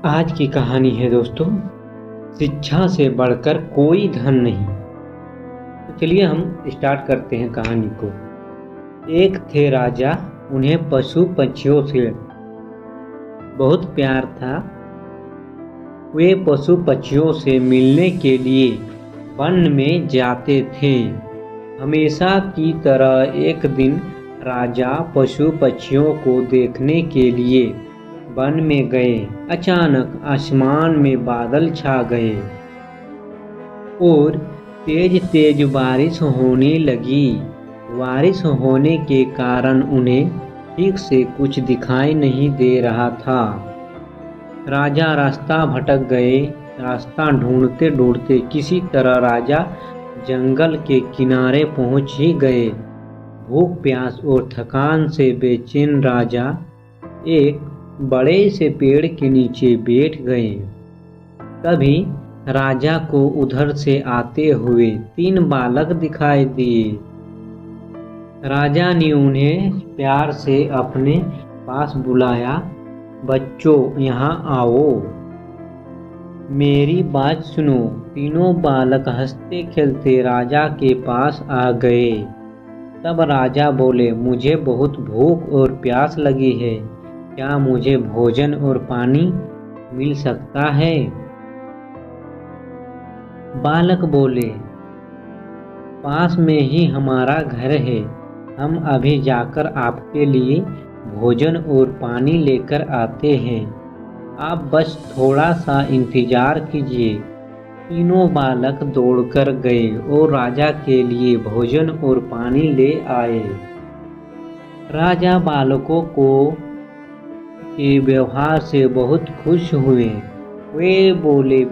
आज की कहानी है दोस्तों, शिक्षा से बढ़कर कोई धन नहीं। तो चलिए हम स्टार्ट करते हैं कहानी को। एक थे राजा, उन्हें पशु पक्षियों से बहुत प्यार था। वे पशु पक्षियों से मिलने के लिए वन में जाते थे। हमेशा की तरह एक दिन राजा पशु पक्षियों को देखने के लिए वन में गए। अचानक आसमान में बादल छा गए और तेज तेज बारिश होने लगी। बारिश होने के कारण उन्हें ठीक से कुछ दिखाई नहीं दे रहा था। राजा रास्ता भटक गए। रास्ता ढूंढते ढूंढते किसी तरह राजा जंगल के किनारे पहुंच ही गए। भूख प्यास और थकान से बेचैन राजा एक बड़े से पेड़ के नीचे बैठ गए। तभी राजा को उधर से आते हुए 3 बालक दिखाई दिए। राजा ने उन्हें प्यार से अपने पास बुलाया। बच्चों, यहाँ आओ, मेरी बात सुनो। तीनों बालक हंसते खेलते राजा के पास आ गए। तब राजा बोले, मुझे बहुत भूख और प्यास लगी है। क्या मुझे भोजन और पानी मिल सकता है? बालक बोले, पास में ही हमारा घर है। हम अभी जाकर आपके लिए भोजन और पानी लेकर आते हैं। आप बस थोड़ा सा इंतजार कीजिए। तीनों बालक दौड़कर गए और राजा के लिए भोजन और पानी ले आए। राजा बालकों को के व्यवहार से बहुत खुश हुए। वे बोले,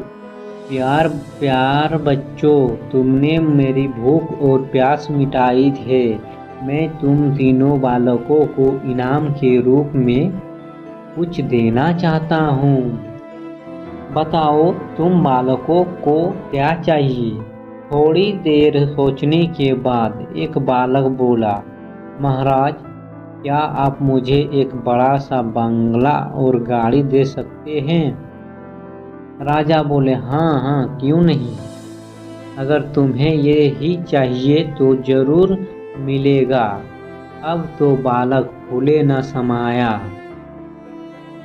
प्यार प्यार बच्चों, तुमने मेरी भूख और प्यास मिटाई है। मैं तुम तीनों बालकों को इनाम के रूप में कुछ देना चाहता हूँ। बताओ तुम बालकों को क्या चाहिए? थोड़ी देर सोचने के बाद एक बालक बोला, महाराज, क्या आप मुझे एक बड़ा सा बंगला और गाड़ी दे सकते हैं? राजा बोले, हाँ हाँ, क्यों नहीं। अगर तुम्हें ये ही चाहिए तो जरूर मिलेगा। अब तो बालक फूले न समाया।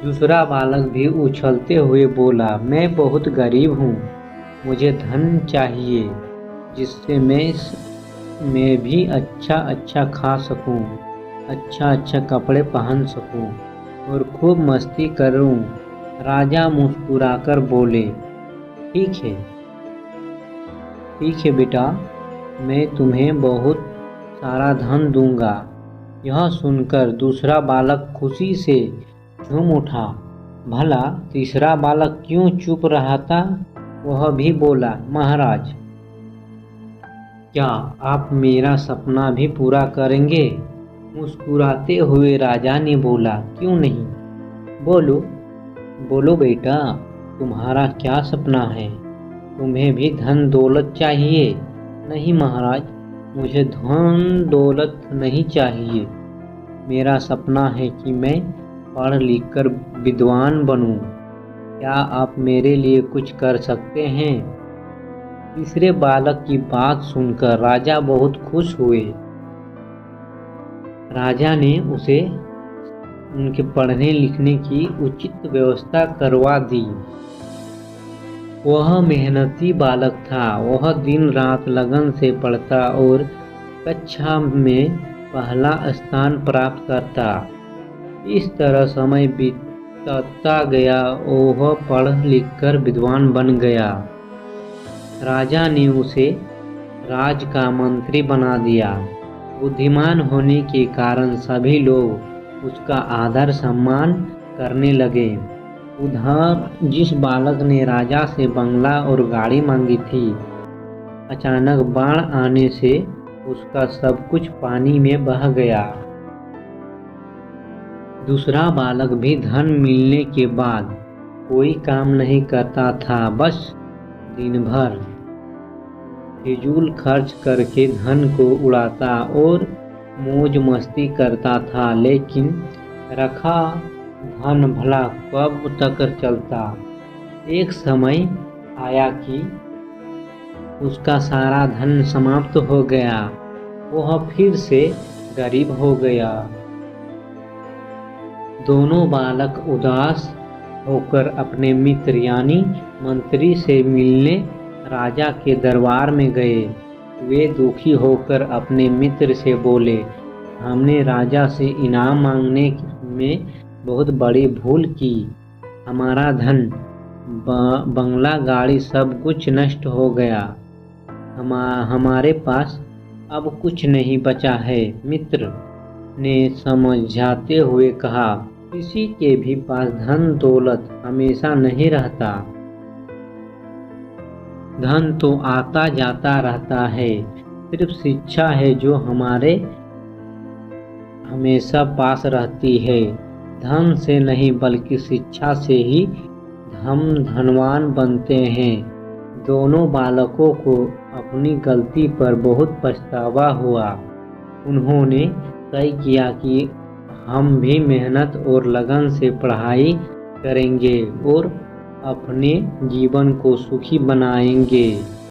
दूसरा बालक भी उछलते हुए बोला, मैं बहुत गरीब हूँ। मुझे धन चाहिए जिससे मैं भी अच्छा खा सकूँ, अच्छा कपड़े पहन सकूं और खूब मस्ती करूं। राजा मुस्कुराकर बोले, ठीक है बेटा, मैं तुम्हें बहुत सारा धन दूंगा। यह सुनकर दूसरा बालक खुशी से झूम उठा। भला तीसरा बालक क्यों चुप रहा था? वह भी बोला, महाराज, क्या आप मेरा सपना भी पूरा करेंगे? मुस्कुराते हुए राजा ने बोला, क्यों नहीं, बोलो बेटा, तुम्हारा क्या सपना है? तुम्हें भी धन दौलत चाहिए? नहीं महाराज, मुझे धन दौलत नहीं चाहिए। मेरा सपना है कि मैं पढ़ लिख कर विद्वान बनूं। क्या आप मेरे लिए कुछ कर सकते हैं? तीसरे बालक की बात सुनकर राजा बहुत खुश हुए। राजा ने उसे उनके पढ़ने लिखने की उचित व्यवस्था करवा दी। वह मेहनती बालक था। वह दिन रात लगन से पढ़ता और कक्षा में पहला स्थान प्राप्त करता। इस तरह समय बीतता गया। वह पढ़ लिख कर विद्वान बन गया। राजा ने उसे राज का मंत्री बना दिया। बुद्धिमान होने के कारण सभी लोग उसका आदर सम्मान करने लगे। उधर जिस बालक ने राजा से बंगला और गाड़ी मांगी थी, अचानक बाढ़ आने से उसका सब कुछ पानी में बह गया। दूसरा बालक भी धन मिलने के बाद कोई काम नहीं करता था, बस दिन भर फिजूल खर्च करके धन को उड़ाता और मौज मस्ती करता था। लेकिन रखा धन भला कब तक चलता। एक समय आया कि उसका सारा धन समाप्त हो गया। वह फिर से गरीब हो गया। दोनों बालक उदास होकर अपने मित्र यानी मंत्री से मिलने राजा के दरबार में गए। वे दुखी होकर अपने मित्र से बोले, हमने राजा से इनाम मांगने में बहुत बड़ी भूल की। हमारा धन, बंगला, गाड़ी सब कुछ नष्ट हो गया। हमारे पास अब कुछ नहीं बचा है। मित्र ने समझाते हुए कहा, किसी के भी पास धन दौलत हमेशा नहीं रहता। धन तो आता जाता रहता है। सिर्फ शिक्षा है जो हमारे हमेशा पास रहती है। धन से नहीं बल्कि शिक्षा से ही हम धनवान बनते हैं। दोनों बालकों को अपनी गलती पर बहुत पछतावा हुआ। उन्होंने तय किया कि हम भी मेहनत और लगन से पढ़ाई करेंगे और अपने जीवन को सुखी बनाएंगे।